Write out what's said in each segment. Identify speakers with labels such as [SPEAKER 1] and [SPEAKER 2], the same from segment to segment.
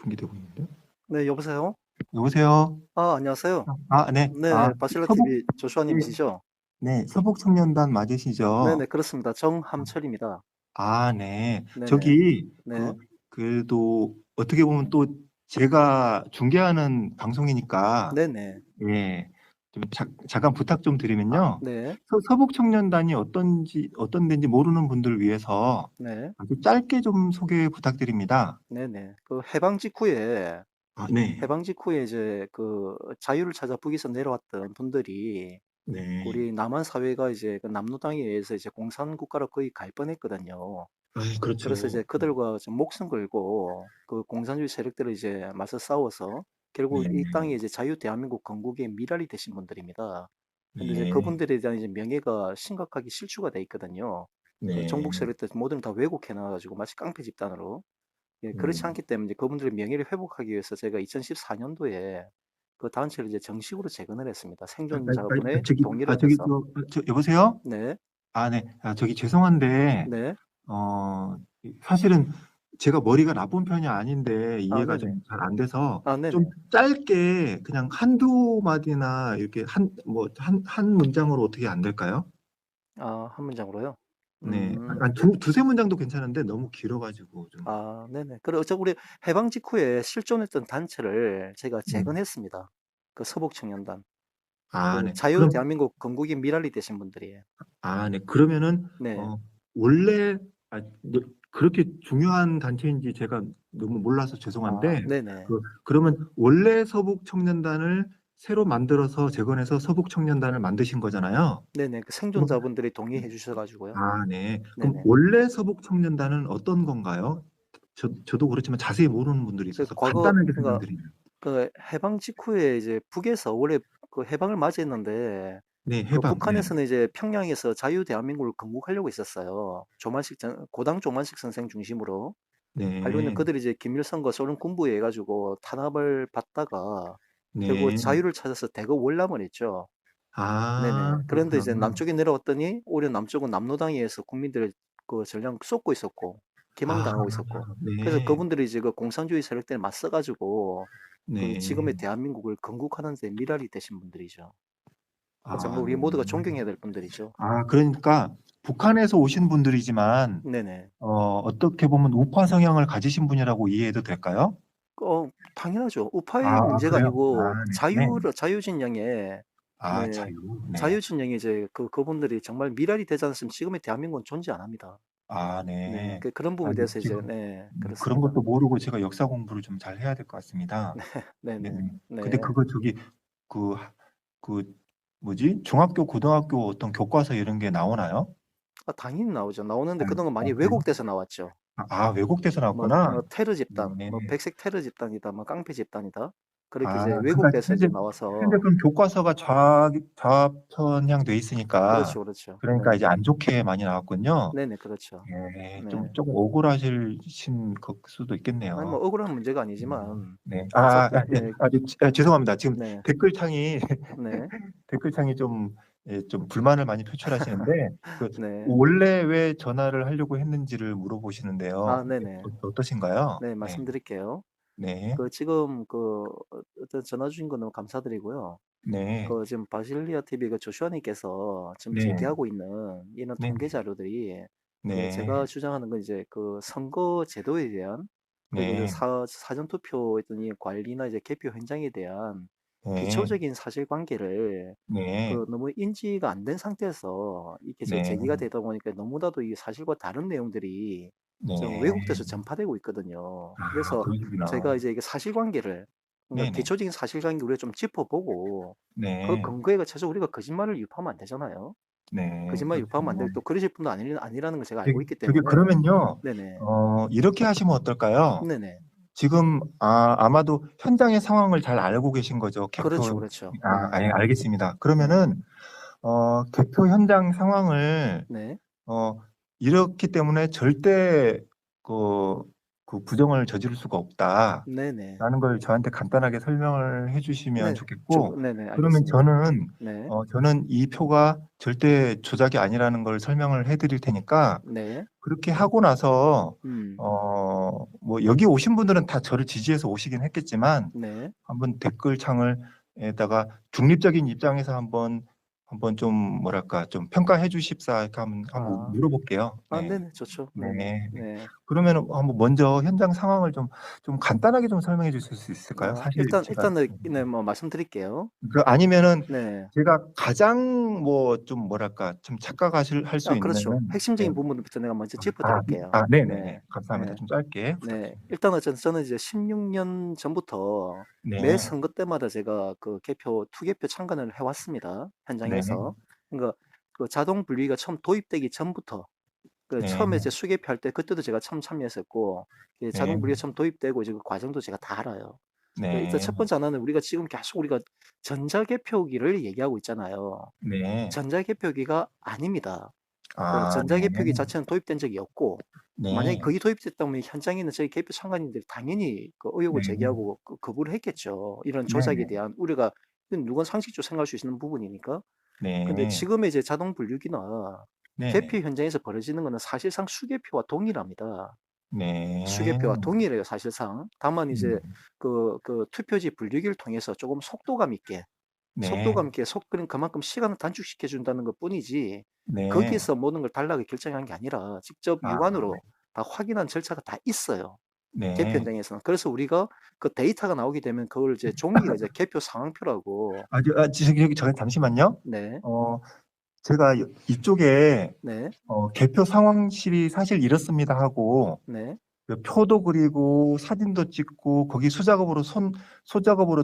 [SPEAKER 1] 중계되고 있는데.
[SPEAKER 2] 네, 여보세요?
[SPEAKER 1] 여보세요?
[SPEAKER 2] 안녕하세요.
[SPEAKER 1] 네.
[SPEAKER 2] 네, 바실라
[SPEAKER 1] 서북,
[SPEAKER 2] TV 조슈아님이시죠?
[SPEAKER 1] 네, 서북청년단 맞으시죠?
[SPEAKER 2] 네네, 그렇습니다. 정함철입니다.
[SPEAKER 1] 네.
[SPEAKER 2] 네네,
[SPEAKER 1] 저기,
[SPEAKER 2] 네,
[SPEAKER 1] 그래도 어떻게 보면 또 제가 중계하는 방송이니까,
[SPEAKER 2] 네네,
[SPEAKER 1] 예, 좀 잠깐 부탁 좀 드리면요.
[SPEAKER 2] 네,
[SPEAKER 1] 서북청년단이 어떤 데인지 모르는 분들을 위해서
[SPEAKER 2] 네,
[SPEAKER 1] 아주 짧게 좀 소개 부탁드립니다.
[SPEAKER 2] 네네. 그 해방 직후에,
[SPEAKER 1] 네.
[SPEAKER 2] 이제 그 자유를 찾아 북에서 내려왔던 분들이
[SPEAKER 1] 네.
[SPEAKER 2] 우리 남한 사회가 이제 그 남로당에 의해서 이제 공산국가로 거의 갈 뻔했거든요. 그래서 이제
[SPEAKER 1] 그렇죠.
[SPEAKER 2] 그들과 좀 목숨 걸고 그 공산주의 세력들을 이제 맞서 싸워서 결국 이
[SPEAKER 1] 네.
[SPEAKER 2] 땅이 이제 자유 대한민국 건국의 미랄이 되신 분들입니다. 근데 이제
[SPEAKER 1] 네.
[SPEAKER 2] 그분들에 대한 이제 명예가 심각하게 실추가 돼 있거든요. 그
[SPEAKER 1] 네.
[SPEAKER 2] 정복 세력들 모두 다 왜곡해 놔가지고 마치 깡패 집단으로. 예, 그렇지
[SPEAKER 1] 네.
[SPEAKER 2] 않기 때문에 그분들의 명예를 회복하기 위해서 제가 2014년도에 그 단체를 이제 정식으로 재건을 했습니다. 생존자분의 동의를 얻어서.
[SPEAKER 1] 여보세요?
[SPEAKER 2] 네,
[SPEAKER 1] 네. 저기 죄송한데,
[SPEAKER 2] 네,
[SPEAKER 1] 어, 사실은 제가 머리가 나쁜 편이 아닌데 이해가
[SPEAKER 2] 네네.
[SPEAKER 1] 좀 잘 안 돼서 좀
[SPEAKER 2] 네네.
[SPEAKER 1] 짧게 그냥 한두 마디나 이렇게 한 문장으로 어떻게 안 될까요?
[SPEAKER 2] 한 문장으로요?
[SPEAKER 1] 네.
[SPEAKER 2] 음.
[SPEAKER 1] 두세 문장도 괜찮은데 너무 길어가지고 좀.
[SPEAKER 2] 네네. 그리고 우리 해방 직후에 실존했던 단체를 제가
[SPEAKER 1] 네.
[SPEAKER 2] 재건했습니다. 그 서북청년단. 그
[SPEAKER 1] 네.
[SPEAKER 2] 자유 대한민국 건국의 미랄이 되신 분들이에요.
[SPEAKER 1] 네. 그러면은,
[SPEAKER 2] 네.
[SPEAKER 1] 원래, 그렇게 중요한 단체인지 제가 너무 몰라서 죄송한데,
[SPEAKER 2] 네네.
[SPEAKER 1] 그러면 원래 서북청년단을 새로 만들어서 재건해서 서북청년단을 만드신 거잖아요.
[SPEAKER 2] 네네. 그
[SPEAKER 1] 그럼,
[SPEAKER 2] 생존자분들이 동의해 주셔가지고요.
[SPEAKER 1] 네. 그럼
[SPEAKER 2] 네네.
[SPEAKER 1] 원래 서북청년단은 어떤 건가요? 저도 그렇지만 자세히 모르는 분들이
[SPEAKER 2] 그
[SPEAKER 1] 있어서
[SPEAKER 2] 과거,
[SPEAKER 1] 간단하게
[SPEAKER 2] 그러니까
[SPEAKER 1] 설명드리면.
[SPEAKER 2] 그 해방 직후에 이제 북에서 원래 그 해방을 맞이했는데
[SPEAKER 1] 네,
[SPEAKER 2] 그
[SPEAKER 1] 해방. 네.
[SPEAKER 2] 북한에서는 이제 평양에서 자유 대한민국을 건국하려고 있었어요. 고당 조만식 선생 중심으로. 하려고 했는데
[SPEAKER 1] 네.
[SPEAKER 2] 그들이 이제 김일성과 소련 군부에 해가지고 탄압을 받다가 결국
[SPEAKER 1] 네.
[SPEAKER 2] 자유를 찾아서 대거 월남을 했죠. 네네. 그런데 이제
[SPEAKER 1] 그렇구나.
[SPEAKER 2] 남쪽에 내려왔더니 오히려 남쪽은 남로당에 의해서 국민들을 그 전량 쏟고 있었고
[SPEAKER 1] 아,
[SPEAKER 2] 기망당하고 있었고 그래서
[SPEAKER 1] 네.
[SPEAKER 2] 그분들이 이제 그 공산주의 세력들에 맞서가지고 그 지금의
[SPEAKER 1] 네.
[SPEAKER 2] 대한민국을 건국하는 데 미랄이 되신 분들이죠. 정말 우리
[SPEAKER 1] 네.
[SPEAKER 2] 모두가 존경해야 될 분들이죠.
[SPEAKER 1] 그러니까 북한에서 오신 분들이지만
[SPEAKER 2] 네네.
[SPEAKER 1] 어떻게 보면 우파 성향을 가지신 분이라고 이해해도 될까요?
[SPEAKER 2] 당연하죠. 우파의 문제가
[SPEAKER 1] 그래요?
[SPEAKER 2] 아니고
[SPEAKER 1] 네. 네.
[SPEAKER 2] 자유진영에 네.
[SPEAKER 1] 자유. 네.
[SPEAKER 2] 자유진영이 이제 그분들이 정말 미랄이 되지 않았으면 지금의 대한민국은 존재 안 합니다. 네.
[SPEAKER 1] 네.
[SPEAKER 2] 그런 부분에 대해서 이제,
[SPEAKER 1] 제가
[SPEAKER 2] 네,
[SPEAKER 1] 그런
[SPEAKER 2] 그렇습니다.
[SPEAKER 1] 것도 모르고 제가 역사 공부를 좀 잘 해야 될 것 같습니다. 네.
[SPEAKER 2] 네네.
[SPEAKER 1] 근데
[SPEAKER 2] 네.
[SPEAKER 1] 그거 그, 그 뭐지? 중학교, 고등학교 어떤 교과서 이런 게 나오나요?
[SPEAKER 2] 당연히 나오죠. 나오는데 그동안 많이
[SPEAKER 1] 그래요?
[SPEAKER 2] 왜곡돼서 나왔죠.
[SPEAKER 1] 왜곡돼서 나왔구나.
[SPEAKER 2] 테러 집단,
[SPEAKER 1] 네.
[SPEAKER 2] 백색 테러 집단이다, 깡패 집단이다. 그렇게 이제
[SPEAKER 1] 그러니까
[SPEAKER 2] 왜곡돼서 이제
[SPEAKER 1] 현재
[SPEAKER 2] 나와서,
[SPEAKER 1] 그럼 교과서가 좌편향 돼 있으니까
[SPEAKER 2] 그렇죠, 그렇죠.
[SPEAKER 1] 그러니까
[SPEAKER 2] 네네.
[SPEAKER 1] 이제 안 좋게 많이 나왔군요.
[SPEAKER 2] 네네, 그렇죠.
[SPEAKER 1] 네, 좀
[SPEAKER 2] 네.
[SPEAKER 1] 조금 억울하신 것 수도
[SPEAKER 2] 아니,
[SPEAKER 1] 있겠네요.
[SPEAKER 2] 억울한 문제가 아니지만,
[SPEAKER 1] 네.
[SPEAKER 2] 어쨌든,
[SPEAKER 1] 네.
[SPEAKER 2] 예,
[SPEAKER 1] 죄송합니다. 지금
[SPEAKER 2] 네,
[SPEAKER 1] 댓글창이
[SPEAKER 2] 네,
[SPEAKER 1] 댓글창이 좀, 좀 불만을 많이 표출하시는데
[SPEAKER 2] 네.
[SPEAKER 1] 원래 왜 전화를 하려고 했는지를 물어보시는데요.
[SPEAKER 2] 네네.
[SPEAKER 1] 어떠신가요?
[SPEAKER 2] 네,
[SPEAKER 1] 네.
[SPEAKER 2] 말씀드릴게요.
[SPEAKER 1] 네.
[SPEAKER 2] 지금 어떤 전화 주신 거 너무 감사드리고요.
[SPEAKER 1] 네.
[SPEAKER 2] 지금 바실리아 TV 그 조슈아님께서 지금
[SPEAKER 1] 네.
[SPEAKER 2] 제기하고 있는 이런
[SPEAKER 1] 네.
[SPEAKER 2] 통계 자료들이
[SPEAKER 1] 네.
[SPEAKER 2] 제가 주장하는 건 이제 그 선거 제도에 대한 그리고 이제
[SPEAKER 1] 네.
[SPEAKER 2] 사전 투표 어떤 이 관리나 이제 개표 현장에 대한
[SPEAKER 1] 네.
[SPEAKER 2] 기초적인 사실관계를
[SPEAKER 1] 네.
[SPEAKER 2] 너무 인지가 안 된 상태에서 이렇게
[SPEAKER 1] 네.
[SPEAKER 2] 제기가 되다 보니까 너무나도 이 사실과 다른 내용들이 좀
[SPEAKER 1] 네.
[SPEAKER 2] 왜곡돼서 전파되고 있거든요. 그래서 제가
[SPEAKER 1] 그러시구나.
[SPEAKER 2] 이제 이게 사실관계를 그러니까
[SPEAKER 1] 네네.
[SPEAKER 2] 기초적인 사실관계 우리가 좀 짚어보고 그
[SPEAKER 1] 네.
[SPEAKER 2] 근거에 갖춰서 우리가 거짓말을 유포하면 안 되잖아요.
[SPEAKER 1] 네.
[SPEAKER 2] 거짓말 유포하면 안 되고
[SPEAKER 1] 그렇죠.
[SPEAKER 2] 또 그러실 분도 아니라는 걸 제가 알고 있기
[SPEAKER 1] 저기
[SPEAKER 2] 때문에
[SPEAKER 1] 그러면요.
[SPEAKER 2] 네네
[SPEAKER 1] 이렇게 하시면 어떨까요?
[SPEAKER 2] 네네
[SPEAKER 1] 지금 아마도 현장의 상황을 잘 알고 계신 거죠.
[SPEAKER 2] 그렇죠
[SPEAKER 1] 개표.
[SPEAKER 2] 그렇죠 네
[SPEAKER 1] 알겠습니다.
[SPEAKER 2] 네
[SPEAKER 1] 그러면은 개표 현장 상황을
[SPEAKER 2] 네
[SPEAKER 1] 어, 이렇기 때문에 절대 그 그 부정을 저지를 수가 없다.
[SPEAKER 2] 네네.
[SPEAKER 1] 라는 걸 저한테 간단하게 설명을 해주시면
[SPEAKER 2] 네.
[SPEAKER 1] 좋겠고,
[SPEAKER 2] 네네.
[SPEAKER 1] 그러면
[SPEAKER 2] 알겠습니다.
[SPEAKER 1] 저는
[SPEAKER 2] 네.
[SPEAKER 1] 저는 이 표가 절대 조작이 아니라는 걸 설명을 해드릴 테니까
[SPEAKER 2] 네.
[SPEAKER 1] 그렇게 하고 나서
[SPEAKER 2] 음.
[SPEAKER 1] 뭐 여기 오신 분들은 다 저를 지지해서 오시긴 했겠지만
[SPEAKER 2] 네.
[SPEAKER 1] 한번 댓글창에다가 중립적인 입장에서 한번 좀 뭐랄까 좀 평가해 주십사 이렇게 한번
[SPEAKER 2] 아.
[SPEAKER 1] 물어볼게요.
[SPEAKER 2] 아
[SPEAKER 1] 네.
[SPEAKER 2] 네네. 좋죠. 네네.
[SPEAKER 1] 네.
[SPEAKER 2] 네.
[SPEAKER 1] 그러면 한번 먼저 현장 상황을 좀 간단하게 좀 설명해 주실 수 있을까요?
[SPEAKER 2] 아
[SPEAKER 1] 사실 제가
[SPEAKER 2] 일단은 네 뭐 말씀드릴게요.
[SPEAKER 1] 아니면은
[SPEAKER 2] 네.
[SPEAKER 1] 제가 가장 뭐 좀 뭐랄까 좀 착각하실 할 수
[SPEAKER 2] 아
[SPEAKER 1] 있는
[SPEAKER 2] 그렇죠.
[SPEAKER 1] 네.
[SPEAKER 2] 핵심적인 부분부터 내가 먼저 짚어 드릴게요.
[SPEAKER 1] 네네네.
[SPEAKER 2] 네.
[SPEAKER 1] 감사합니다.
[SPEAKER 2] 네.
[SPEAKER 1] 좀 짧게
[SPEAKER 2] 네.
[SPEAKER 1] 부탁드립니다.
[SPEAKER 2] 일단은 저는 이제 16년 전부터 매
[SPEAKER 1] 네.
[SPEAKER 2] 선거 때마다 제가 그 투개표 참관을 해 왔습니다,
[SPEAKER 1] 네.
[SPEAKER 2] 현장에서. 그러니까 그 자동 분류기가 처음 도입되기 전부터 그
[SPEAKER 1] 네.
[SPEAKER 2] 처음에 이제 수개표할 때 그때도 제가 처음 참여했었고 이
[SPEAKER 1] 네.
[SPEAKER 2] 자동 분류기가 처음 도입되고 이제 그 과정도 제가 다 알아요. 일단
[SPEAKER 1] 네.
[SPEAKER 2] 첫 번째 하나는 우리가 지금 계속 우리가 전자개표기를 얘기하고 있잖아요.
[SPEAKER 1] 네.
[SPEAKER 2] 전자개표기가 아닙니다. 그
[SPEAKER 1] 아, 네.
[SPEAKER 2] 전자개표기 자체는 도입된 적이 없고 만약에
[SPEAKER 1] 네.
[SPEAKER 2] 거기 도입됐다면 현장에 있는 저희 개표 참관인들이 당연히 그 의혹을
[SPEAKER 1] 네.
[SPEAKER 2] 제기하고 거부를 했겠죠. 이런 조작에
[SPEAKER 1] 네네.
[SPEAKER 2] 대한 우려가 이건 누군 상식적으로 생각할 수 있는 부분이니까. 근데
[SPEAKER 1] 네.
[SPEAKER 2] 지금의 이제 자동 분류기나
[SPEAKER 1] 네네.
[SPEAKER 2] 개표 현장에서 벌어지는 거는 사실상 수개표와 동일합니다.
[SPEAKER 1] 네.
[SPEAKER 2] 수개표와 동일해요, 사실상. 다만 이제
[SPEAKER 1] 음,
[SPEAKER 2] 그 투표지 분류기를 통해서 조금
[SPEAKER 1] 네.
[SPEAKER 2] 속도감 있게 그만큼 시간을 단축시켜 준다는 것뿐이지
[SPEAKER 1] 네.
[SPEAKER 2] 거기서 모든 걸 달라고 결정한 게 아니라 직접
[SPEAKER 1] 아,
[SPEAKER 2] 육안으로 다 확인한 절차가 다 있어요. 개표
[SPEAKER 1] 네.
[SPEAKER 2] 현장에서는. 그래서 우리가 그 데이터가 나오게 되면 그걸 이제 종이가 이제 개표 상황표라고.
[SPEAKER 1] 저기 잠시만요.
[SPEAKER 2] 네.
[SPEAKER 1] 어, 제가 이쪽에
[SPEAKER 2] 네.
[SPEAKER 1] 개표 상황실이 사실 이렇습니다 하고
[SPEAKER 2] 네.
[SPEAKER 1] 그 표도 그리고 사진도 찍고 거기 소작업으로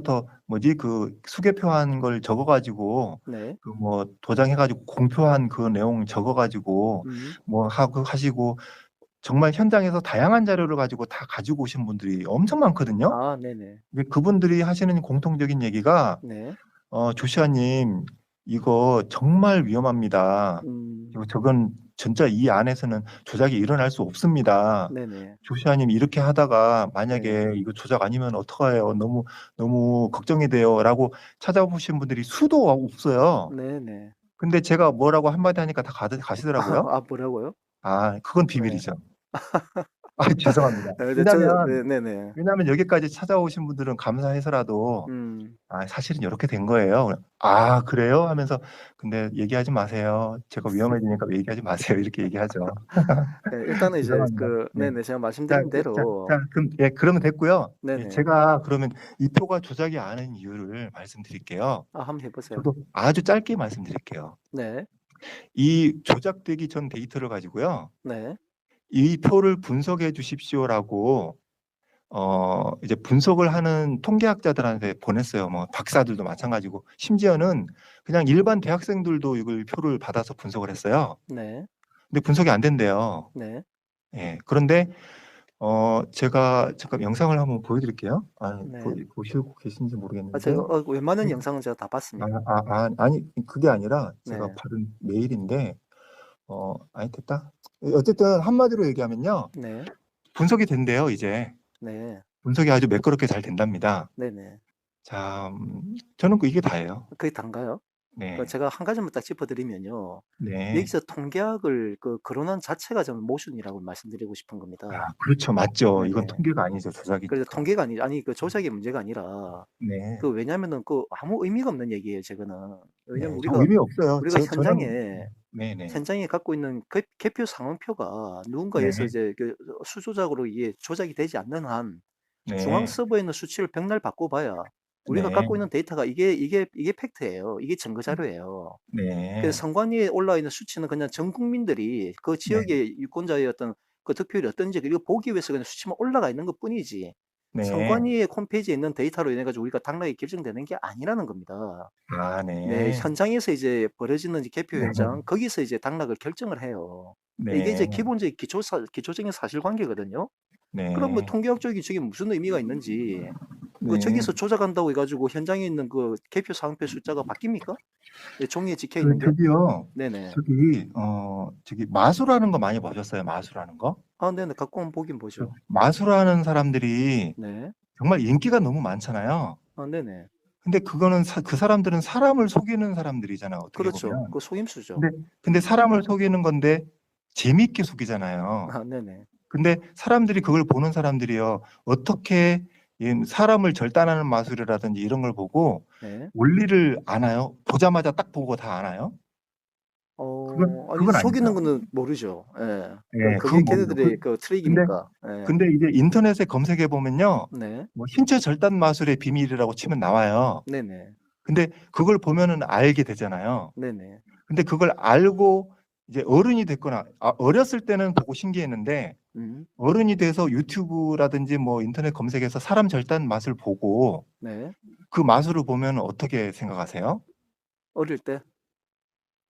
[SPEAKER 1] 더 뭐지 그 수개표한 걸 적어가지고
[SPEAKER 2] 네.
[SPEAKER 1] 그 뭐 도장해가지고 공표한 그 내용 적어가지고
[SPEAKER 2] 음.
[SPEAKER 1] 뭐 하고 하시고 정말 현장에서 다양한 자료를 가지고 다 가지고 오신 분들이 엄청 많거든요.
[SPEAKER 2] 아 네네.
[SPEAKER 1] 근데 그분들이 하시는 공통적인 얘기가
[SPEAKER 2] 네.
[SPEAKER 1] 조시아님 이거 정말 위험합니다.
[SPEAKER 2] 음.
[SPEAKER 1] 그리고 저건 진짜 이 안에서는 조작이 일어날 수 없습니다.
[SPEAKER 2] 네네.
[SPEAKER 1] 조시아님 이렇게 하다가
[SPEAKER 2] 네.
[SPEAKER 1] 만약에 이거 조작 아니면 어떡해요? 너무 너무 걱정이 돼요라고 찾아보신 분들이 수도 없어요.
[SPEAKER 2] 네네.
[SPEAKER 1] 근데 제가 뭐라고 한마디 하니까 다 가시더라고요.
[SPEAKER 2] 아 뭐라고요?
[SPEAKER 1] 그건
[SPEAKER 2] 네.
[SPEAKER 1] 비밀이죠. 죄송합니다.
[SPEAKER 2] 근데
[SPEAKER 1] 왜냐하면
[SPEAKER 2] 네네네.
[SPEAKER 1] 여기까지 찾아오신 분들은 감사해서라도
[SPEAKER 2] 음.
[SPEAKER 1] 사실은 이렇게 된 거예요. 그래요? 하면서 근데 얘기하지 마세요. 제가 위험해지니까 얘기하지 마세요. 이렇게 얘기하죠.
[SPEAKER 2] 네, 일단은 이제
[SPEAKER 1] 죄송합니다. 네.
[SPEAKER 2] 네네 제가
[SPEAKER 1] 자,
[SPEAKER 2] 말씀드린
[SPEAKER 1] 자,
[SPEAKER 2] 대로
[SPEAKER 1] 자, 그럼 예, 그러면 됐고요. 예,
[SPEAKER 2] 네네.
[SPEAKER 1] 제가 그러면 이 표가 조작이 아닌 이유를 말씀드릴게요.
[SPEAKER 2] 아 한번 해 보세요.
[SPEAKER 1] 저도 아주 짧게 말씀드릴게요.
[SPEAKER 2] 네.
[SPEAKER 1] 이 조작되기 전 데이터를 가지고요.
[SPEAKER 2] 네.
[SPEAKER 1] 이 표를 분석해 주십시오라고 이제 분석을 하는 통계학자들한테 보냈어요. 뭐 박사들도 마찬가지고 심지어는 그냥 일반 대학생들도 이걸 표를 받아서 분석을 했어요.
[SPEAKER 2] 네.
[SPEAKER 1] 근데 분석이 안 된대요.
[SPEAKER 2] 네.
[SPEAKER 1] 예. 그런데 제가 잠깐 영상을 한번 보여드릴게요.
[SPEAKER 2] 네.
[SPEAKER 1] 보시고 계신지 모르겠는데
[SPEAKER 2] 제가 웬만한 영상은 제가 다 봤습니다.
[SPEAKER 1] 아니 그게 아니라 제가
[SPEAKER 2] 네.
[SPEAKER 1] 받은 메일인데 아니 됐다. 어쨌든 한마디로 얘기하면요.
[SPEAKER 2] 네.
[SPEAKER 1] 분석이 된대요, 이제.
[SPEAKER 2] 네.
[SPEAKER 1] 분석이 아주 매끄럽게 잘 된답니다.
[SPEAKER 2] 네네.
[SPEAKER 1] 자, 저는 이게 다예요.
[SPEAKER 2] 그게 단가요?
[SPEAKER 1] 네.
[SPEAKER 2] 제가 한 가지만 딱 짚어 드리면요.
[SPEAKER 1] 네.
[SPEAKER 2] 여기서 통계학을 거론한 자체가 저는 모순이라고 말씀드리고 싶은 겁니다.
[SPEAKER 1] 그렇죠. 맞죠. 이건
[SPEAKER 2] 네네.
[SPEAKER 1] 통계가 아니죠.
[SPEAKER 2] 그래서
[SPEAKER 1] 조작이니까.
[SPEAKER 2] 통계가 아니 그 조작의 문제가 아니라
[SPEAKER 1] 네.
[SPEAKER 2] 왜냐면은 아무 의미가 없는 얘기예요, 저거는. 왜냐면
[SPEAKER 1] 네. 저 의미 없어요.
[SPEAKER 2] 우리가
[SPEAKER 1] 저는
[SPEAKER 2] 현장에
[SPEAKER 1] 네네.
[SPEAKER 2] 갖고 있는 개표 상황표가 누군가에 의해서
[SPEAKER 1] 네.
[SPEAKER 2] 이제 수조작으로 이게 조작이 되지 않는 한 중앙
[SPEAKER 1] 네.
[SPEAKER 2] 서버에 있는 수치를 백날 바꿔봐야 우리가
[SPEAKER 1] 네.
[SPEAKER 2] 갖고 있는 데이터가 이게 팩트예요. 이게 증거 자료예요. 그래서
[SPEAKER 1] 네.
[SPEAKER 2] 선관위에 올라와 있는 수치는 그냥 전 국민들이 그
[SPEAKER 1] 네.
[SPEAKER 2] 지역의 유권자의 어떤 그 득표율이 어떤지 이거 보기 위해서 그냥 수치만 올라가 있는 것뿐이지
[SPEAKER 1] 네.
[SPEAKER 2] 선관위의 홈페이지에 있는 데이터로 인해 가지고 우리가 당락이 결정되는 게 아니라는 겁니다. 네,
[SPEAKER 1] 네.
[SPEAKER 2] 현장에서 이제 벌어지는 이제 개표
[SPEAKER 1] 네.
[SPEAKER 2] 현장 거기서 이제 당락을 결정을 해요. 이게 이제
[SPEAKER 1] 네.
[SPEAKER 2] 기본적인 기초적인 사실관계거든요. 그럼 뭐
[SPEAKER 1] 네.
[SPEAKER 2] 통계학적인 저게 무슨 의미가 있는지
[SPEAKER 1] 네.
[SPEAKER 2] 저기서 조작한다고 해가지고 현장에 있는 그 개표 상표 숫자가 바뀝니까? 네, 종이에 찍혀 있는 게?
[SPEAKER 1] 저기요.
[SPEAKER 2] 네네.
[SPEAKER 1] 저기 마수라는 거 많이 보셨어요? 마수라는 거?
[SPEAKER 2] 아, 네네. 갖고 오면 보긴
[SPEAKER 1] 그
[SPEAKER 2] 보죠.
[SPEAKER 1] 마술하는 사람들이
[SPEAKER 2] 네.
[SPEAKER 1] 정말 인기가 너무 많잖아요.
[SPEAKER 2] 아, 네네.
[SPEAKER 1] 근데 그거는 그 사람들은 사람을 속이는 사람들이잖아요, 어떻게
[SPEAKER 2] 그렇죠.
[SPEAKER 1] 보면.
[SPEAKER 2] 그 속임수죠.
[SPEAKER 1] 근데 사람을 속이는 건데 재미있게 속이잖아요.
[SPEAKER 2] 아, 네네.
[SPEAKER 1] 근데 사람들이 그걸 보는 사람들이요. 어떻게 이 사람을 절단하는 마술이라든지 이런 걸 보고
[SPEAKER 2] 네.
[SPEAKER 1] 원리를 아나요? 보자마자 딱 보고 다 아나요?
[SPEAKER 2] 아니,
[SPEAKER 1] 그건
[SPEAKER 2] 속이는
[SPEAKER 1] 아니죠.
[SPEAKER 2] 거는 모르죠. 예.
[SPEAKER 1] 예,
[SPEAKER 2] 그게
[SPEAKER 1] 그건 모르죠.
[SPEAKER 2] 걔네들의 그
[SPEAKER 1] 근데
[SPEAKER 2] 트릭이니까. 예.
[SPEAKER 1] 근데 이제 인터넷에 검색해 보면요.
[SPEAKER 2] 네.
[SPEAKER 1] 뭐 신체 절단 마술의 비밀이라고 치면 나와요.
[SPEAKER 2] 네네.
[SPEAKER 1] 근데 그걸 보면은 알게 되잖아요.
[SPEAKER 2] 네네.
[SPEAKER 1] 근데 그걸 알고 이제 어른이 됐거나 어렸을 때는 보고 신기했는데
[SPEAKER 2] 음.
[SPEAKER 1] 어른이 돼서 유튜브라든지 뭐 인터넷 검색해서 사람 절단 맛을 보고
[SPEAKER 2] 네.
[SPEAKER 1] 그 마술을 보면 어떻게 생각하세요?
[SPEAKER 2] 어릴 때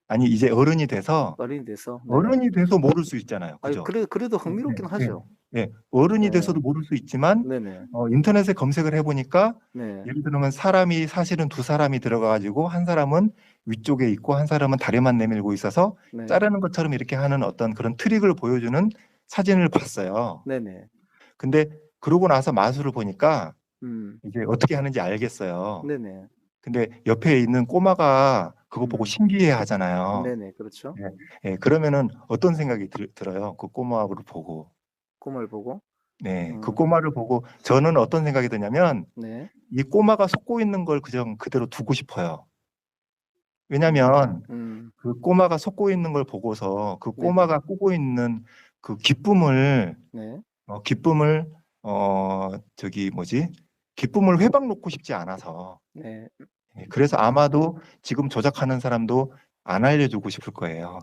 [SPEAKER 1] 아니 이제 어른이 돼서
[SPEAKER 2] 어린이 돼서. 네.
[SPEAKER 1] 모를 수 있잖아요.
[SPEAKER 2] 아니,
[SPEAKER 1] 그죠?
[SPEAKER 2] 그래도
[SPEAKER 1] 네,
[SPEAKER 2] 흥미롭긴
[SPEAKER 1] 네,
[SPEAKER 2] 하죠.
[SPEAKER 1] 네. 어른이
[SPEAKER 2] 네.
[SPEAKER 1] 돼서도 모를 수 있지만
[SPEAKER 2] 네네.
[SPEAKER 1] 인터넷에 검색을 해보니까
[SPEAKER 2] 네.
[SPEAKER 1] 예를 들면 사람이 사실은 두 사람이 들어가가지고 한 사람은 위쪽에 있고 한 사람은 다리만 내밀고 있어서
[SPEAKER 2] 네.
[SPEAKER 1] 자르는 것처럼 이렇게 하는 어떤 그런 트릭을 보여주는 사진을 봤어요.
[SPEAKER 2] 네네.
[SPEAKER 1] 근데 그러고 나서 마술을 보니까
[SPEAKER 2] 음.
[SPEAKER 1] 이제 어떻게 하는지 알겠어요.
[SPEAKER 2] 네네.
[SPEAKER 1] 근데 옆에 있는 꼬마가 그거 보고 신기해 하잖아요.
[SPEAKER 2] 네네. 그렇죠.
[SPEAKER 1] 예, 예, 그러면은 어떤 생각이 들어요? 그 꼬마를 보고.
[SPEAKER 2] 꿈을 보고.
[SPEAKER 1] 네, 그 꼬마를 보고 저는 어떤 생각이 드냐면
[SPEAKER 2] 네.
[SPEAKER 1] 이 꼬마가 속고 있는 걸 그냥 그대로 두고 싶어요. 왜냐면
[SPEAKER 2] 음.
[SPEAKER 1] 그 꼬마가 속고 있는 걸 보고서 그
[SPEAKER 2] 네네.
[SPEAKER 1] 꼬마가 꾸고 있는 그 기쁨을
[SPEAKER 2] 네.
[SPEAKER 1] 기쁨을 저기 뭐지? 기쁨을 회방 놓고 싶지 않아서
[SPEAKER 2] 네.
[SPEAKER 1] 예, 그래서 아마도 지금 조작하는 사람도 안 알려주고 싶을 거예요.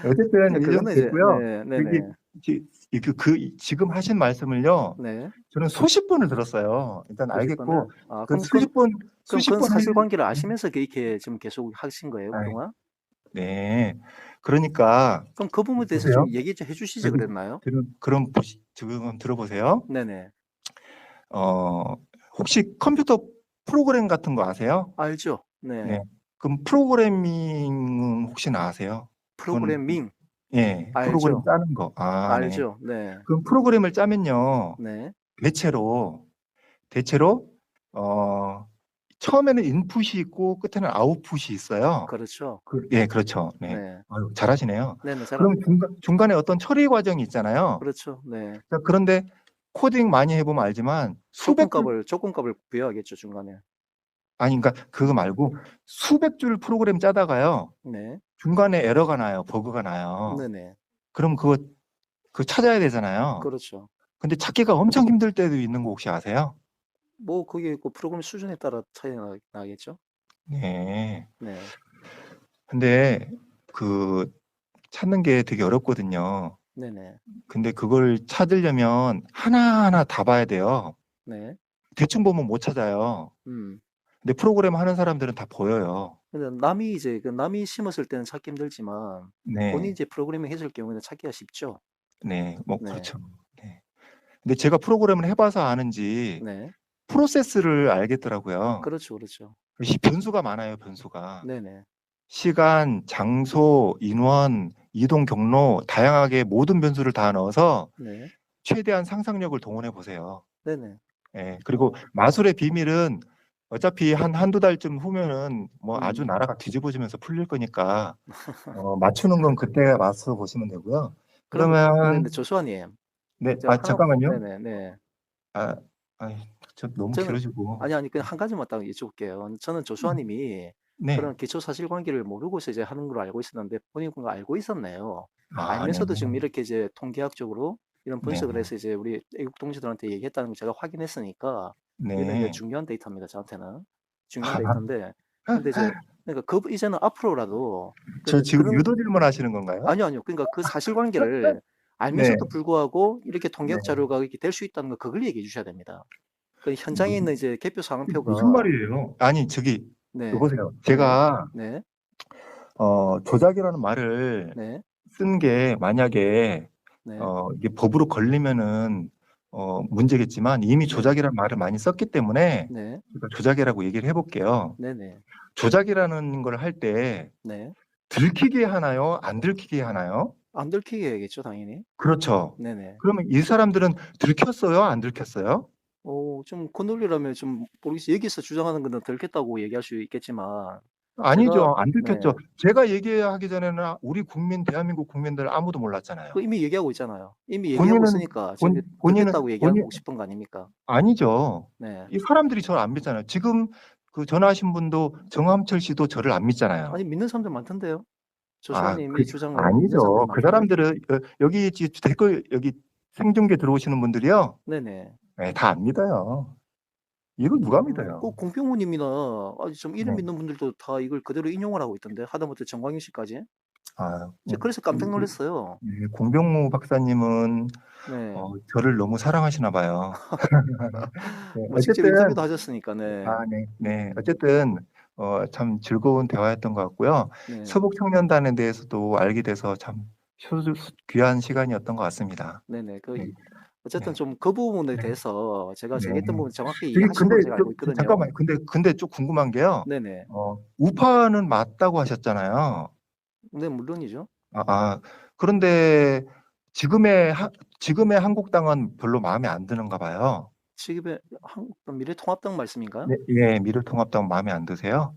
[SPEAKER 1] 어쨌든
[SPEAKER 2] 근데
[SPEAKER 1] 이 정도
[SPEAKER 2] 그거는 이제
[SPEAKER 1] 됐고요.
[SPEAKER 2] 네.
[SPEAKER 1] 여기
[SPEAKER 2] 네네.
[SPEAKER 1] 지금 하신 말씀을요.
[SPEAKER 2] 네.
[SPEAKER 1] 저는 수십 번을 들었어요. 일단
[SPEAKER 2] 수십 번을.
[SPEAKER 1] 알겠고
[SPEAKER 2] 아,
[SPEAKER 1] 그
[SPEAKER 2] 그럼
[SPEAKER 1] 수십
[SPEAKER 2] 그건
[SPEAKER 1] 번 할.
[SPEAKER 2] 사실관계를 아시면서 이렇게 지금 계속 하신 거예요,
[SPEAKER 1] 아이,
[SPEAKER 2] 그동안?
[SPEAKER 1] 네. 그러니까
[SPEAKER 2] 그럼 그 부분에 대해서 좀
[SPEAKER 1] 보세요.
[SPEAKER 2] 얘기 좀 해주시지
[SPEAKER 1] 여기
[SPEAKER 2] 그랬나요?
[SPEAKER 1] 그럼 지금 들어보세요.
[SPEAKER 2] 네네.
[SPEAKER 1] 어, 혹시 컴퓨터 프로그램 같은 거 아세요?
[SPEAKER 2] 알죠. 네.
[SPEAKER 1] 네. 그럼 프로그래밍은 혹시 아세요? 그건
[SPEAKER 2] 프로그래밍
[SPEAKER 1] 예, 프로그램
[SPEAKER 2] 알죠.
[SPEAKER 1] 짜는 거. 아, 네.
[SPEAKER 2] 알죠. 네.
[SPEAKER 1] 그럼 프로그램을 짜면요.
[SPEAKER 2] 네.
[SPEAKER 1] 대체로 어, 처음에는 인풋이 있고 끝에는 아웃풋이 있어요.
[SPEAKER 2] 그렇죠.
[SPEAKER 1] 예, 그렇죠. 네.
[SPEAKER 2] 네.
[SPEAKER 1] 아유, 잘하시네요.
[SPEAKER 2] 네네.
[SPEAKER 1] 그럼
[SPEAKER 2] 잘합니다.
[SPEAKER 1] 중간에 어떤 처리 과정이 있잖아요.
[SPEAKER 2] 그렇죠. 네.
[SPEAKER 1] 자, 그런데 코딩 많이 해보면 알지만 수백 줄,
[SPEAKER 2] 조건값을 부여하겠죠, 중간에.
[SPEAKER 1] 아니, 그러니까 그거 말고 수백 줄 프로그램 짜다가요.
[SPEAKER 2] 네.
[SPEAKER 1] 중간에 에러가 나요. 버그가 나요.
[SPEAKER 2] 네네.
[SPEAKER 1] 그럼 그거 찾아야 되잖아요.
[SPEAKER 2] 그렇죠.
[SPEAKER 1] 근데 찾기가 엄청 힘들 때도 있는 거 혹시 아세요?
[SPEAKER 2] 뭐 그게 그 프로그램 수준에 따라 차이 나겠죠?
[SPEAKER 1] 네.
[SPEAKER 2] 네.
[SPEAKER 1] 근데 그 찾는 게 되게 어렵거든요.
[SPEAKER 2] 네네.
[SPEAKER 1] 근데 그걸 찾으려면 하나하나 다 봐야 돼요.
[SPEAKER 2] 네.
[SPEAKER 1] 대충 보면 못 찾아요.
[SPEAKER 2] 음.
[SPEAKER 1] 근데 프로그램 하는 사람들은 다 보여요.
[SPEAKER 2] 근데 남이 심었을 때는 찾기 힘들지만 본인이
[SPEAKER 1] 네.
[SPEAKER 2] 이제 프로그래밍 했을 경우에는 찾기가 쉽죠.
[SPEAKER 1] 네. 뭐
[SPEAKER 2] 네.
[SPEAKER 1] 그렇죠. 네. 근데 제가 프로그램을 해봐서 아는지
[SPEAKER 2] 네.
[SPEAKER 1] 프로세스를 알겠더라고요.
[SPEAKER 2] 그렇죠, 그렇죠.
[SPEAKER 1] 변수가 많아요, 변수가.
[SPEAKER 2] 네네.
[SPEAKER 1] 시간, 장소, 인원, 이동 경로, 다양하게 모든 변수를 다 넣어서
[SPEAKER 2] 네.
[SPEAKER 1] 최대한 상상력을 동원해 보세요.
[SPEAKER 2] 네네.
[SPEAKER 1] 예, 그리고 마술의 비밀은 어차피 한두 달쯤 후면은 뭐 아주 나라가 뒤집어지면서 풀릴 거니까 맞추는 건 그때 맞춰 보시면 되고요.
[SPEAKER 2] 그럼
[SPEAKER 1] 그러면
[SPEAKER 2] 네네. 조수아님.
[SPEAKER 1] 네,
[SPEAKER 2] 제가 하나
[SPEAKER 1] 잠깐만요.
[SPEAKER 2] 네네 네.
[SPEAKER 1] 아, 아, 저 너무
[SPEAKER 2] 저는
[SPEAKER 1] 길어지고.
[SPEAKER 2] 아니 그냥 한 가지만 딱 여쭤볼게요. 저는 조수아님이
[SPEAKER 1] 네.
[SPEAKER 2] 그런 기초 사실관계를 모르고서 이제 하는 걸 알고 있었는데 본인은 그걸 알고 있었네요.
[SPEAKER 1] 아, 네.
[SPEAKER 2] 알면서도 지금 이렇게 이제 통계학적으로 이런
[SPEAKER 1] 네.
[SPEAKER 2] 분석을 해서 이제 우리 애국 동지들한테 얘기했다는 걸 제가 확인했으니까 이거는 이제
[SPEAKER 1] 네.
[SPEAKER 2] 중요한 데이터입니다. 저한테는 중요한 데이터인데 근데 이제 그러니까 이제는 앞으로라도
[SPEAKER 1] 저 지금
[SPEAKER 2] 그런
[SPEAKER 1] 유도 질문하시는 건가요?
[SPEAKER 2] 아니요. 그러니까 그 사실관계를
[SPEAKER 1] 네.
[SPEAKER 2] 알면서도 불구하고 이렇게
[SPEAKER 1] 네.
[SPEAKER 2] 통계학 자료가 이렇게 될 수 있다는 거 그걸 얘기해 주셔야 됩니다. 그 현장에
[SPEAKER 1] 무슨
[SPEAKER 2] 있는 이제 개표
[SPEAKER 1] 무슨
[SPEAKER 2] 상황표가
[SPEAKER 1] 말이에요? 아니, 저기
[SPEAKER 2] 네.
[SPEAKER 1] 여보세요.
[SPEAKER 2] 네.
[SPEAKER 1] 제가
[SPEAKER 2] 네.
[SPEAKER 1] 조작이라는 말을
[SPEAKER 2] 네.
[SPEAKER 1] 쓴 게 만약에
[SPEAKER 2] 네.
[SPEAKER 1] 이게 법으로 걸리면은 문제겠지만 이미
[SPEAKER 2] 네.
[SPEAKER 1] 조작이라는 말을 많이 썼기 때문에
[SPEAKER 2] 네.
[SPEAKER 1] 제가 조작이라고 얘기를 해볼게요.
[SPEAKER 2] 네네.
[SPEAKER 1] 조작이라는 걸 할 때
[SPEAKER 2] 네.
[SPEAKER 1] 들키게 하나요? 안 들키게 하나요?
[SPEAKER 2] 안 들키게 해야겠죠, 당연히.
[SPEAKER 1] 그렇죠.
[SPEAKER 2] 네네.
[SPEAKER 1] 그러면 이 사람들은 들켰어요? 안 들켰어요?
[SPEAKER 2] 좀 그늘이라면 좀 모르겠어요. 여기서 주장하는 거는 들켰다고 얘기할 수 있겠지만 제가
[SPEAKER 1] 아니죠. 안 들켰죠.
[SPEAKER 2] 네.
[SPEAKER 1] 제가 얘기하기 전에는 우리 국민, 대한민국 국민들 아무도 몰랐잖아요.
[SPEAKER 2] 그 이미 얘기하고 있잖아요. 이미 얘기하고
[SPEAKER 1] 본인은
[SPEAKER 2] 있으니까 저기
[SPEAKER 1] 본인은
[SPEAKER 2] 들켰다고 얘기하고 싶은 거 아닙니까?
[SPEAKER 1] 아니죠.
[SPEAKER 2] 네.
[SPEAKER 1] 이 사람들이 저를 안 믿잖아요. 지금 그 전화하신 분도 정함철 씨도 저를 안 믿잖아요.
[SPEAKER 2] 아니 믿는 사람들 많던데요.
[SPEAKER 1] 아,
[SPEAKER 2] 조수아님이 주장을 믿는 사람들이
[SPEAKER 1] 아니죠. 그
[SPEAKER 2] 많던데.
[SPEAKER 1] 사람들은 여기 댓글 여기 생중계 들어오시는 분들이요.
[SPEAKER 2] 네네.
[SPEAKER 1] 네, 다 안 믿어요. 이걸 누가 믿어요?
[SPEAKER 2] 그 공병호님이나 아니 좀 이름
[SPEAKER 1] 네.
[SPEAKER 2] 믿는 분들도 다 이걸 그대로 인용을 하고 있던데 하다못해 정광윤 씨까지.
[SPEAKER 1] 아,
[SPEAKER 2] 제가 그래서 깜짝 놀랐어요.
[SPEAKER 1] 네, 공병무 박사님은
[SPEAKER 2] 네.
[SPEAKER 1] 저를 너무 사랑하시나 봐요. 네,
[SPEAKER 2] 뭐 직접
[SPEAKER 1] 어쨌든
[SPEAKER 2] 인터뷰도 하셨으니까 네.
[SPEAKER 1] 네. 어쨌든 참 즐거운 대화였던 것 같고요.
[SPEAKER 2] 네.
[SPEAKER 1] 서북청년단에 대해서도 알게 돼서 참 귀한 시간이었던 것 같습니다.
[SPEAKER 2] 네네.
[SPEAKER 1] 네.
[SPEAKER 2] 어쨌든
[SPEAKER 1] 네.
[SPEAKER 2] 좀 그 부분에
[SPEAKER 1] 네.
[SPEAKER 2] 대해서 제가
[SPEAKER 1] 네.
[SPEAKER 2] 제기했던 부분 정확히
[SPEAKER 1] 저기
[SPEAKER 2] 이해하신 걸로 제가 알고 있거든요.
[SPEAKER 1] 잠깐만요. 근데 좀 궁금한 게요.
[SPEAKER 2] 네네.
[SPEAKER 1] 우파는 맞다고 하셨잖아요.
[SPEAKER 2] 네, 물론이죠.
[SPEAKER 1] 그런데 지금의 한국당은 별로 마음에 안 드는가 봐요.
[SPEAKER 2] 지금의 미래통합당 말씀인가요?
[SPEAKER 1] 네, 예, 미래통합당 마음에 안 드세요?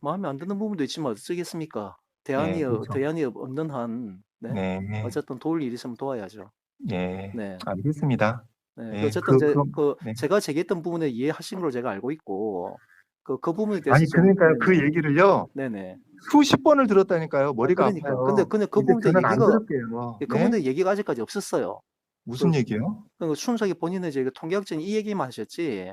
[SPEAKER 2] 마음에 안 드는 부분도 있지만 어쩌겠습니까?
[SPEAKER 1] 예, 그렇죠.
[SPEAKER 2] 대안이 없는 한, 네.
[SPEAKER 1] 네,
[SPEAKER 2] 어쨌든 도울 일 있으면 도와야죠.
[SPEAKER 1] 예,
[SPEAKER 2] 네.
[SPEAKER 1] 알겠습니다.
[SPEAKER 2] 네.
[SPEAKER 1] 예,
[SPEAKER 2] 어쨌든
[SPEAKER 1] 네.
[SPEAKER 2] 제가 제기했던 부분에 이해하신 걸로 제가 알고 있고, 그 부분에 대해서
[SPEAKER 1] 아니, 그러니까요. 그
[SPEAKER 2] 네네.
[SPEAKER 1] 얘기를요.
[SPEAKER 2] 네네.
[SPEAKER 1] 수십 번을 들었다니까요. 머리가
[SPEAKER 2] 그러니까.
[SPEAKER 1] 아파요.
[SPEAKER 2] 근데 그
[SPEAKER 1] 이제
[SPEAKER 2] 부분에
[SPEAKER 1] 저는 안
[SPEAKER 2] 얘기가,
[SPEAKER 1] 들을게요.
[SPEAKER 2] 그
[SPEAKER 1] 네?
[SPEAKER 2] 부분에 얘기가 아직까지 없었어요.
[SPEAKER 1] 무슨 얘기요?
[SPEAKER 2] 순수하게 본인은 이제 그 통계학적인 이 얘기만 하셨지,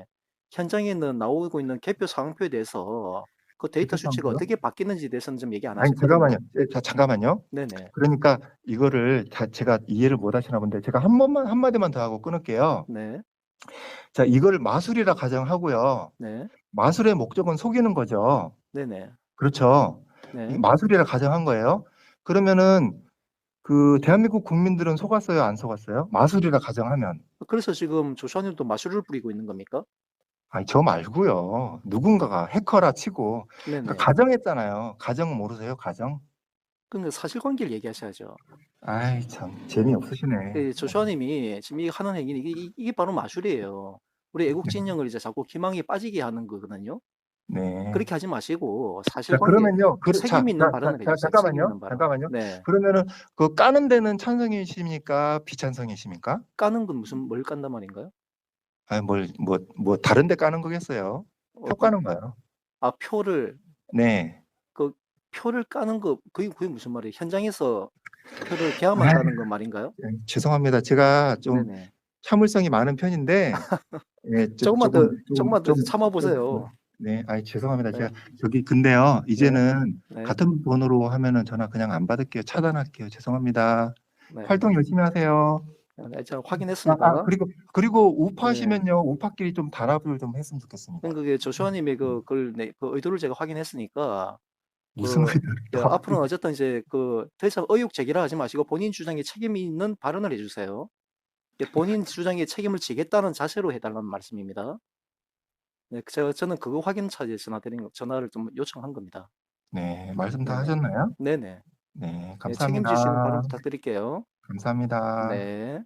[SPEAKER 2] 현장에는 나오고 있는 개표 상황표에 대해서 그 데이터 수치가
[SPEAKER 1] 개표상고요?
[SPEAKER 2] 어떻게 바뀌는지에 대해서는 좀 얘기 안
[SPEAKER 1] 아니,
[SPEAKER 2] 하셨거든요.
[SPEAKER 1] 잠깐만요.
[SPEAKER 2] 네네.
[SPEAKER 1] 그러니까 이거를 제가 이해를 못 하시나 본데 제가 한마디만 더 하고 끊을게요.
[SPEAKER 2] 네.
[SPEAKER 1] 자, 이걸 마술이라 가정하고요.
[SPEAKER 2] 네.
[SPEAKER 1] 마술의 목적은 속이는 거죠.
[SPEAKER 2] 네네.
[SPEAKER 1] 그렇죠. 이
[SPEAKER 2] 네.
[SPEAKER 1] 마술이라 가정한 거예요. 그러면은 그 대한민국 국민들은 속았어요, 안 속았어요? 마술이라 가정하면.
[SPEAKER 2] 그래서 지금 조슈아님도 마술을 부리고 있는 겁니까?
[SPEAKER 1] 아니, 저 말고요. 누군가가 해커라 치고 그러니까
[SPEAKER 2] 네네.
[SPEAKER 1] 가정했잖아요. 가정 모르세요? 가정?
[SPEAKER 2] 근데 사실관계를 얘기하셔야죠.
[SPEAKER 1] 아이, 참 재미없으시네.
[SPEAKER 2] 조슈아님이 지금 하는 행위는 이게 바로 마술이에요. 우리 애국 진영을 이제 자꾸 기망에 빠지게 하는 거거든요.
[SPEAKER 1] 네.
[SPEAKER 2] 그렇게 하지 마시고
[SPEAKER 1] 자,
[SPEAKER 2] 사실관계,
[SPEAKER 1] 그러면요.
[SPEAKER 2] 책임 있는 발언을 해주세요. 책임 있는 발언.
[SPEAKER 1] 잠깐만요.
[SPEAKER 2] 네.
[SPEAKER 1] 그러면은 그 까는 데는 찬성이십니까? 비찬성이십니까?
[SPEAKER 2] 까는 건 뭘 깐단 말인가요?
[SPEAKER 1] 아니, 다른 데 까는 거겠어요. 표 까는 거요.
[SPEAKER 2] 표를,
[SPEAKER 1] 네.
[SPEAKER 2] 표를 까는 거, 그게 무슨 말이에요? 현장에서 표를
[SPEAKER 1] 아,
[SPEAKER 2] 개함한다는 거 말인가요?
[SPEAKER 1] 죄송합니다. 제가 좀
[SPEAKER 2] 네네.
[SPEAKER 1] 참을성이 많은 편인데, 예,
[SPEAKER 2] 조금만 더 참아보세요.
[SPEAKER 1] 네, 아니, 죄송합니다.
[SPEAKER 2] 네.
[SPEAKER 1] 제가 근데요,
[SPEAKER 2] 네.
[SPEAKER 1] 이제는
[SPEAKER 2] 네.
[SPEAKER 1] 같은 번호로 하면은 전화 그냥 안 받을게요. 차단할게요. 죄송합니다.
[SPEAKER 2] 네.
[SPEAKER 1] 활동 열심히 하세요.
[SPEAKER 2] 네, 제가 확인했습니다.
[SPEAKER 1] 그리고 우파시면요, 우파끼리 좀 단합을 좀 했으면 좋겠습니다.
[SPEAKER 2] 그게 조슈아님의 그 의도를 제가 확인했으니까,
[SPEAKER 1] 무슨 의도를
[SPEAKER 2] 앞으로는 어쨌든 이제 더 이상 의혹 제기를 하지 마시고 본인 주장에 책임이 있는 발언을 해주세요. 본인 주장에 책임을 지겠다는 자세로 해달라는 말씀입니다. 네, 저는 그거 확인 차지에 전화를 좀 요청한 겁니다.
[SPEAKER 1] 네, 말씀 다
[SPEAKER 2] 네네.
[SPEAKER 1] 하셨나요?
[SPEAKER 2] 네네.
[SPEAKER 1] 네,
[SPEAKER 2] 네, 책임질 수 있는 발언
[SPEAKER 1] 감사합니다.
[SPEAKER 2] 부탁드릴게요.
[SPEAKER 1] 감사합니다.
[SPEAKER 2] 네.